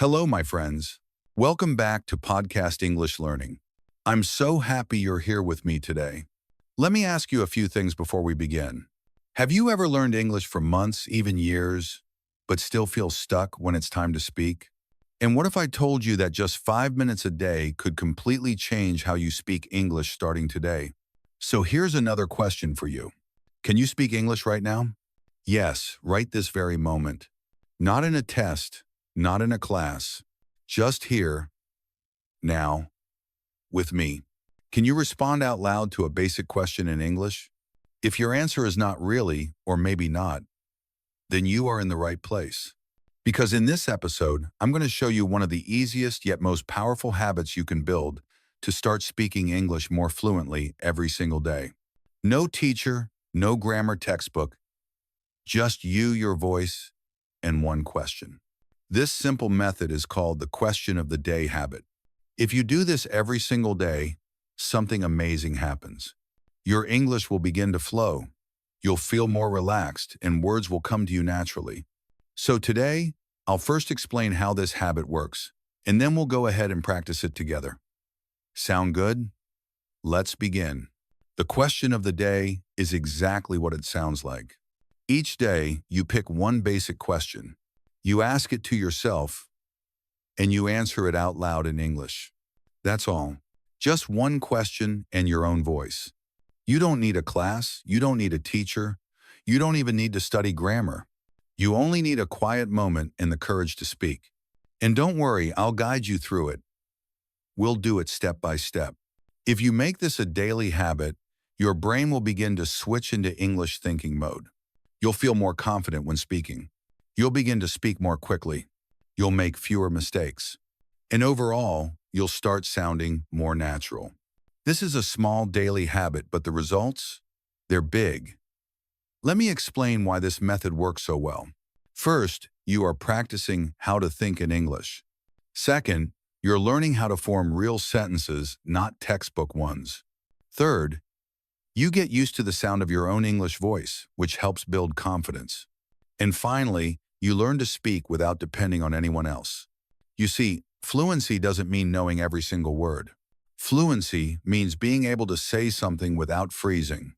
Hello, my friends. Welcome back to Podcast English Learning. I'm so happy you're here with me today. Let me ask you a few things before we begin. Have you ever learned English for months, even years, but still feel stuck when it's time to speak? And what if I told you that just 5 minutes a day could completely change how you speak English starting today? So here's another question for you. Can you speak English right now? Yes, right this very moment. Not in a test, not in a class, just here, now, with me. Can you respond out loud to a basic question in English? If your answer is not really, or maybe not, then you are in the right place. Because in this episode, I'm going to show you one of the easiest yet most powerful habits you can build to start speaking English more fluently every single day. No teacher, no grammar textbook, just you, your voice, and one question. This simple method is called the question of the day habit. If you do this every single day, something amazing happens. Your English will begin to flow. You'll feel more relaxed and words will come to you naturally. So today, I'll first explain how this habit works, and then we'll go ahead and practice it together. Sound good? Let's begin. The question of the day is exactly what it sounds like. Each day, you pick one basic question. You ask it to yourself, and you answer it out loud in English. That's all. Just one question and your own voice. You don't need a class, you don't need a teacher, you don't even need to study grammar. You only need a quiet moment and the courage to speak. And don't worry, I'll guide you through it. We'll do it step by step. If you make this a daily habit, your brain will begin to switch into English thinking mode. You'll feel more confident when speaking. You'll begin to speak more quickly. You'll make fewer mistakes. And overall, you'll start sounding more natural. This is a small daily habit, but the results? They're big. Let me explain why this method works so well. First, you are practicing how to think in English. Second, you're learning how to form real sentences, not textbook ones. Third, you get used to the sound of your own English voice, which helps build confidence. And finally, you learn to speak without depending on anyone else. You see, fluency doesn't mean knowing every single word. Fluency means being able to say something without freezing,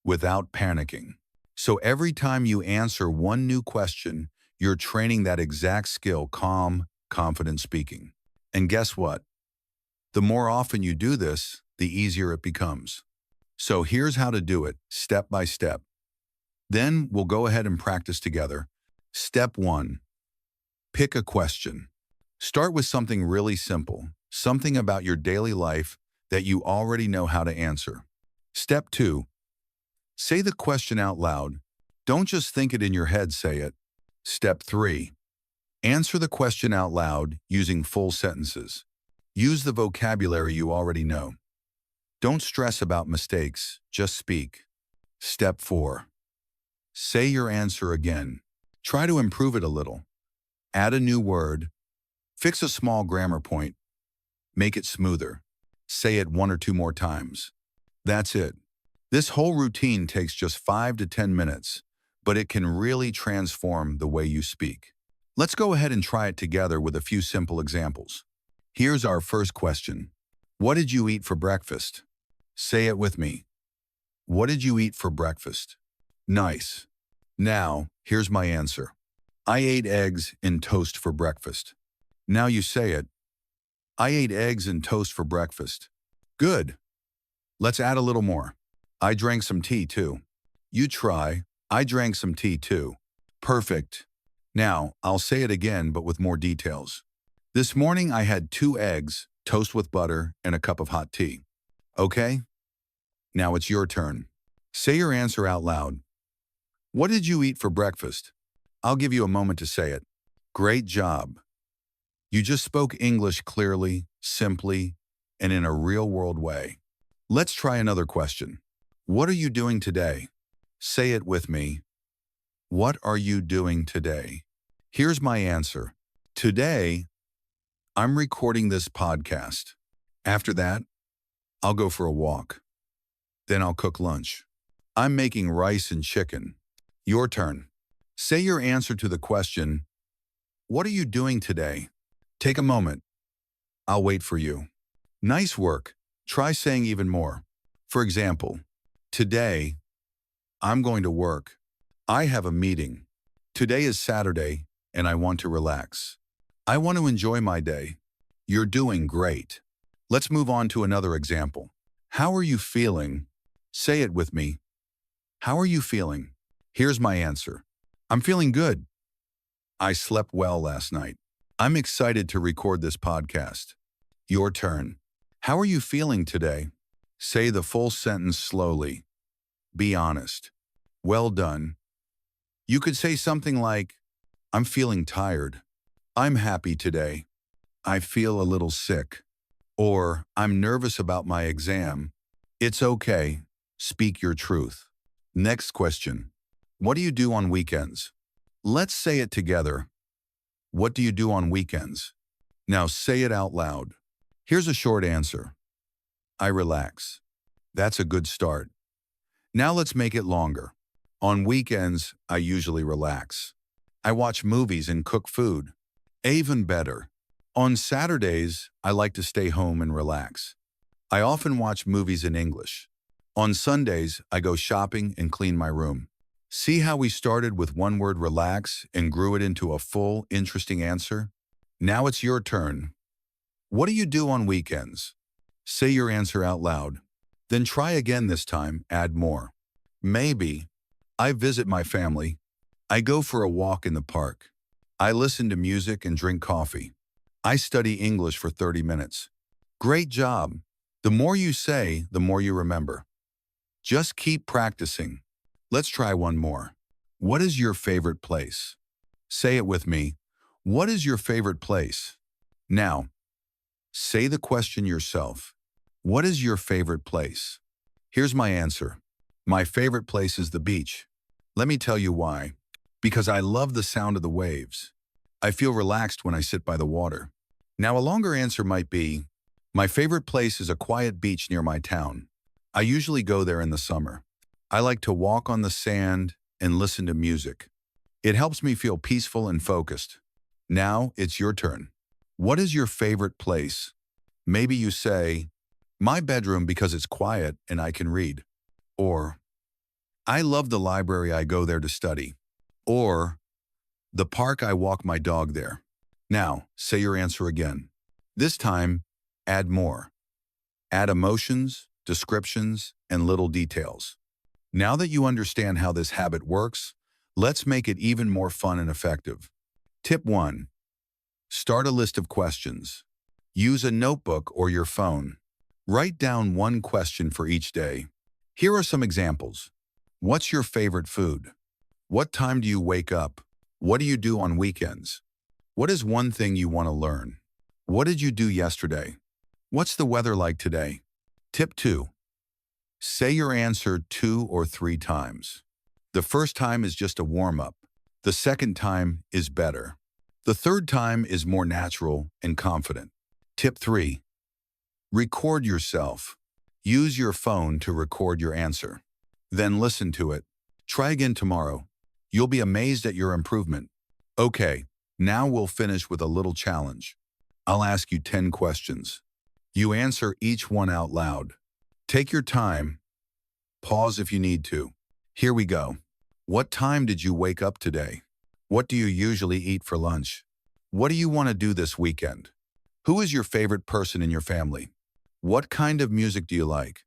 without panicking. So every time you answer one new question, you're training that exact skill, calm, confident speaking. And guess what? The more often you do this, the easier it becomes. So here's how to do it, step by step. Then we'll go ahead and practice together. Step 1. Pick a question. Start with something really simple, something about your daily life that you already know how to answer. Step 2. Say the question out loud. Don't just think it in your head, say it. Step 3. Answer the question out loud using full sentences. Use the vocabulary you already know. Don't stress about mistakes, just speak. Step 4. Say your answer again. Try to improve it a little. Add a new word. Fix a small grammar point. Make it smoother. Say it 1 or 2 more times. That's it. This whole routine takes just 5 to 10 minutes, but it can really transform the way you speak. Let's go ahead and try it together with a few simple examples. Here's our first question. What did you eat for breakfast? Say it with me. What did you eat for breakfast? Nice. Now, here's my answer. I ate eggs and toast for breakfast. Now you say it. I ate eggs and toast for breakfast. Good. Let's add a little more. I drank some tea too. You try. I drank some tea too. Perfect. Now, I'll say it again, but with more details. This morning I had 2 eggs, toast with butter, and a cup of hot tea. Okay? Now it's your turn. Say your answer out loud. What did you eat for breakfast? I'll give you a moment to say it. Great job. You just spoke English clearly, simply, and in a real-world way. Let's try another question. What are you doing today? Say it with me. What are you doing today? Here's my answer. Today, I'm recording this podcast. After that, I'll go for a walk. Then I'll cook lunch. I'm making rice and chicken. Your turn. Say your answer to the question, what are you doing today? Take a moment. I'll wait for you. Nice work. Try saying even more. For example, today, I'm going to work. I have a meeting. Today is Saturday, and I want to relax. I want to enjoy my day. You're doing great. Let's move on to another example. How are you feeling? Say it with me. How are you feeling? Here's my answer. I'm feeling good. I slept well last night. I'm excited to record this podcast. Your turn. How are you feeling today? Say the full sentence slowly. Be honest. Well done. You could say something like, I'm feeling tired. I'm happy today. I feel a little sick. Or, I'm nervous about my exam. It's okay. Speak your truth. Next question. What do you do on weekends? Let's say it together. What do you do on weekends? Now say it out loud. Here's a short answer. I relax. That's a good start. Now let's make it longer. On weekends, I usually relax. I watch movies and cook food. Even better. On Saturdays, I like to stay home and relax. I often watch movies in English. On Sundays, I go shopping and clean my room. See how we started with one word relax and grew it into a full, interesting answer? Now it's your turn. What do you do on weekends? Say your answer out loud. Then try again this time, add more. Maybe, I visit my family. I go for a walk in the park. I listen to music and drink coffee. I study English for 30 minutes. Great job. The more you say, the more you remember. Just keep practicing. Let's try one more. What is your favorite place? Say it with me. What is your favorite place? Now, say the question yourself. What is your favorite place? Here's my answer. My favorite place is the beach. Let me tell you why. Because I love the sound of the waves. I feel relaxed when I sit by the water. Now, a longer answer might be, my favorite place is a quiet beach near my town. I usually go there in the summer. I like to walk on the sand and listen to music. It helps me feel peaceful and focused. Now, it's your turn. What is your favorite place? Maybe you say, my bedroom because it's quiet and I can read. Or, I love the library, I go there to study. Or, the park, I walk my dog there. Now, say your answer again. This time, add more. Add emotions, descriptions, and little details. Now that you understand how this habit works, let's make it even more fun and effective. Tip 1. Start a list of questions. Use a notebook or your phone. Write down one question for each day. Here are some examples. What's your favorite food? What time do you wake up? What do you do on weekends? What is one thing you want to learn? What did you do yesterday? What's the weather like today? Tip 2. Say your answer 2 or 3 times. The first time is just a warm-up. The second time is better. The third time is more natural and confident. Tip 3. Record yourself. Use your phone to record your answer. Then listen to it. Try again tomorrow. You'll be amazed at your improvement. Okay, now we'll finish with a little challenge. I'll ask you 10 questions. You answer each one out loud. Take your time. Pause if you need to. Here we go. What time did you wake up today? What do you usually eat for lunch? What do you want to do this weekend? Who is your favorite person in your family? What kind of music do you like?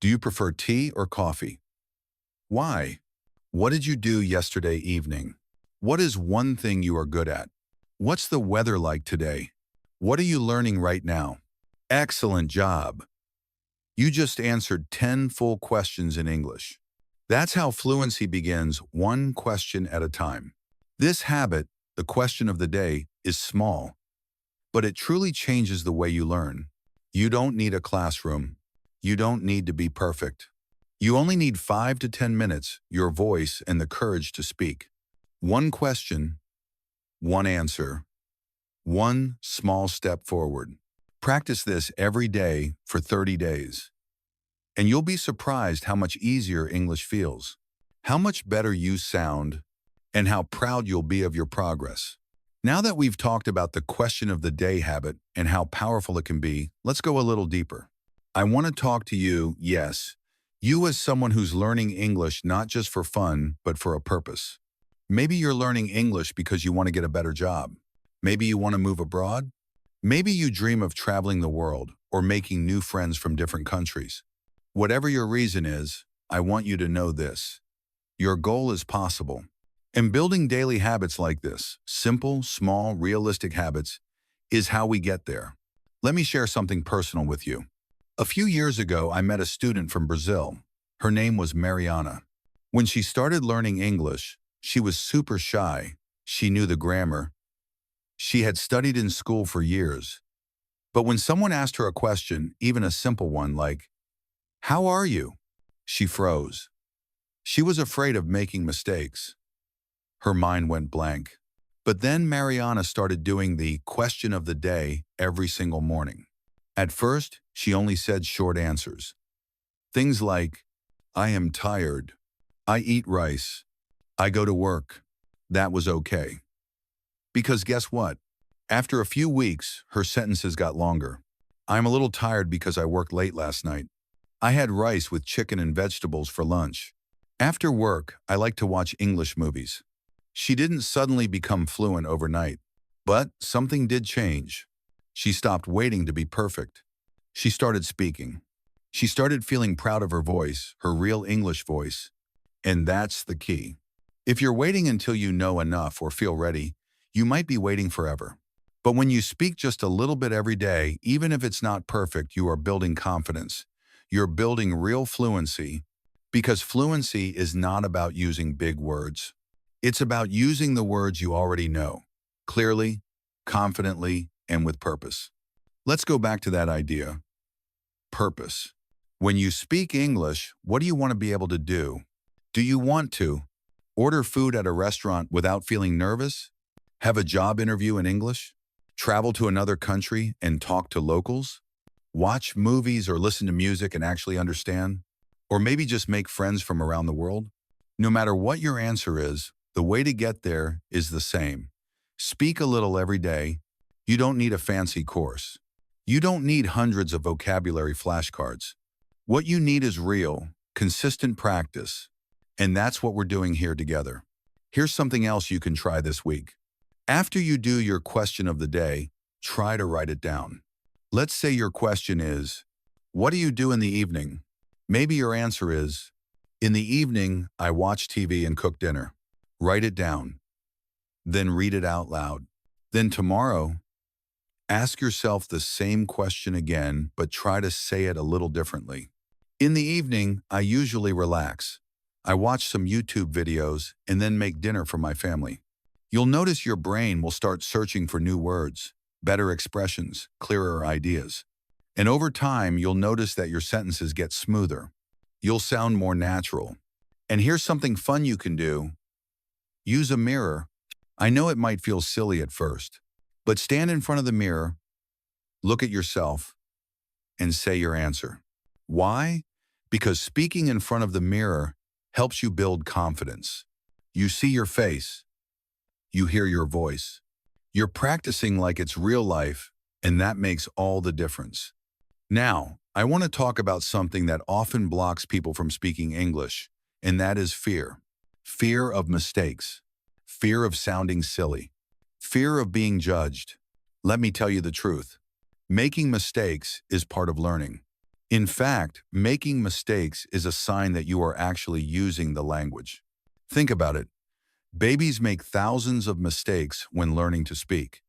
Do you prefer tea or coffee? Why? What did you do yesterday evening? What is one thing you are good at? What's the weather like today? What are you learning right now? Excellent job. You just answered 10 full questions in English. That's how fluency begins, one question at a time. This habit, the question of the day, is small, but it truly changes the way you learn. You don't need a classroom. You don't need to be perfect. You only need 5 to 10 minutes, your voice, and the courage to speak. One question, one answer, one small step forward. Practice this every day for 30 days. And you'll be surprised how much easier English feels, how much better you sound, and how proud you'll be of your progress. Now that we've talked about the question of the day habit and how powerful it can be, let's go a little deeper. I want to talk to you, yes, you as someone who's learning English not just for fun, but for a purpose. Maybe you're learning English because you want to get a better job. Maybe you want to move abroad. Maybe you dream of traveling the world or making new friends from different countries. Whatever your reason is, I want you to know this. Your goal is possible. And building daily habits like this, simple, small, realistic habits, is how we get there. Let me share something personal with you. A few years ago, I met a student from Brazil. Her name was Mariana. When she started learning English, she was super shy. She knew the grammar. She had studied in school for years. But when someone asked her a question, even a simple one like, "How are you?" she froze. She was afraid of making mistakes. Her mind went blank. But then Mariana started doing the question of the day every single morning. At first, she only said short answers. Things like, "I am tired. I eat rice. I go to work." That was okay. Because guess what? After a few weeks, her sentences got longer. "I'm a little tired because I worked late last night. I had rice with chicken and vegetables for lunch. After work, I like to watch English movies." She didn't suddenly become fluent overnight, but something did change. She stopped waiting to be perfect. She started speaking. She started feeling proud of her voice, her real English voice. And that's the key. If you're waiting until you know enough or feel ready, you might be waiting forever. But when you speak just a little bit every day, even if it's not perfect, you are building confidence. You're building real fluency, because fluency is not about using big words. It's about using the words you already know, clearly, confidently, and with purpose. Let's go back to that idea. Purpose. When you speak English, what do you want to be able to do? Do you want to order food at a restaurant without feeling nervous? Have a job interview in English? Travel to another country and talk to locals? Watch movies or listen to music and actually understand? Or maybe just make friends from around the world? No matter what your answer is, the way to get there is the same. Speak a little every day. You don't need a fancy course. You don't need hundreds of vocabulary flashcards. What you need is real, consistent practice. And that's what we're doing here together. Here's something else you can try this week. After you do your question of the day, try to write it down. Let's say your question is, "What do you do in the evening?" Maybe your answer is, "In the evening, I watch TV and cook dinner." Write it down. Then read it out loud. Then tomorrow, ask yourself the same question again, but try to say it a little differently. "In the evening, I usually relax. I watch some YouTube videos and then make dinner for my family." You'll notice your brain will start searching for new words, better expressions, clearer ideas. And over time, you'll notice that your sentences get smoother. You'll sound more natural. And here's something fun you can do. Use a mirror. I know it might feel silly at first, but stand in front of the mirror, look at yourself, and say your answer. Why? Because speaking in front of the mirror helps you build confidence. You see your face. You hear your voice. You're practicing like it's real life, and that makes all the difference. Now, I want to talk about something that often blocks people from speaking English, and that is fear. Fear of mistakes. Fear of sounding silly. Fear of being judged. Let me tell you the truth. Making mistakes is part of learning. In fact, making mistakes is a sign that you are actually using the language. Think about it. Babies make thousands of mistakes when learning to speak.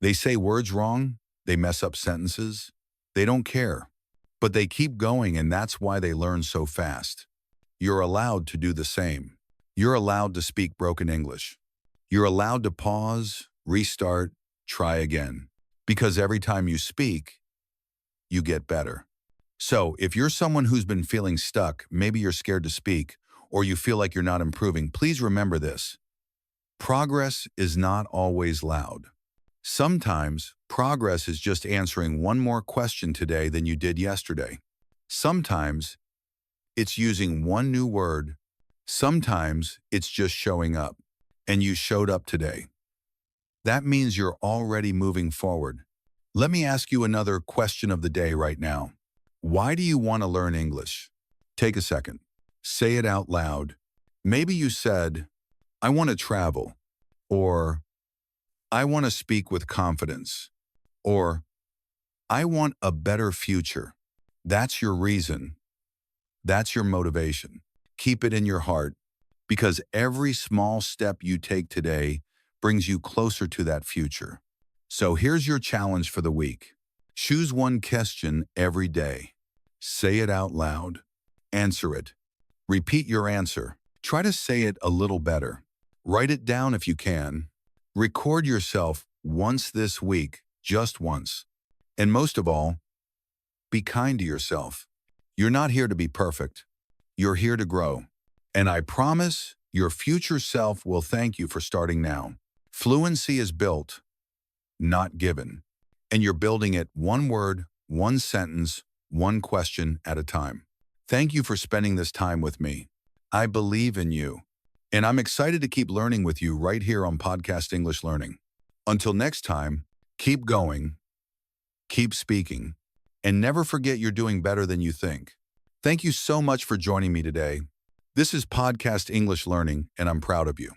They say words wrong, they mess up sentences, they don't care. But they keep going, and that's why they learn so fast. You're allowed to do the same. You're allowed to speak broken English. You're allowed to pause, restart, try again. Because every time you speak, you get better. So if you're someone who's been feeling stuck, maybe you're scared to speak, or you feel like you're not improving, please remember this. Progress is not always loud. Sometimes, progress is just answering one more question today than you did yesterday. Sometimes, it's using one new word. Sometimes, it's just showing up. And you showed up today. That means you're already moving forward. Let me ask you another question of the day right now. Why do you want to learn English? Take a second. Say it out loud. Maybe you said, I want to travel, or I want to speak with confidence, or I want a better future. That's your reason. That's your motivation. Keep it in your heart, because every small step you take today brings you closer to that future. So here's your challenge for the week. Choose one question every day. Say it out loud. Answer it. Repeat your answer. Try to say it a little better. Write it down if you can. Record yourself once this week, just once. And most of all, be kind to yourself. You're not here to be perfect. You're here to grow. And I promise your future self will thank you for starting now. Fluency is built, not given. And you're building it one word, one sentence, one question at a time. Thank you for spending this time with me. I believe in you. And I'm excited to keep learning with you right here on Podcast English Learning. Until next time, keep going, keep speaking, and never forget you're doing better than you think. Thank you so much for joining me today. This is Podcast English Learning, and I'm proud of you.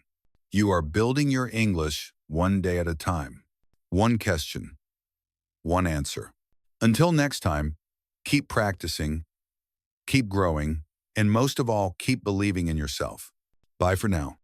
You are building your English one day at a time. One question, one answer. Until next time, keep practicing, keep growing, and most of all, keep believing in yourself. Bye for now.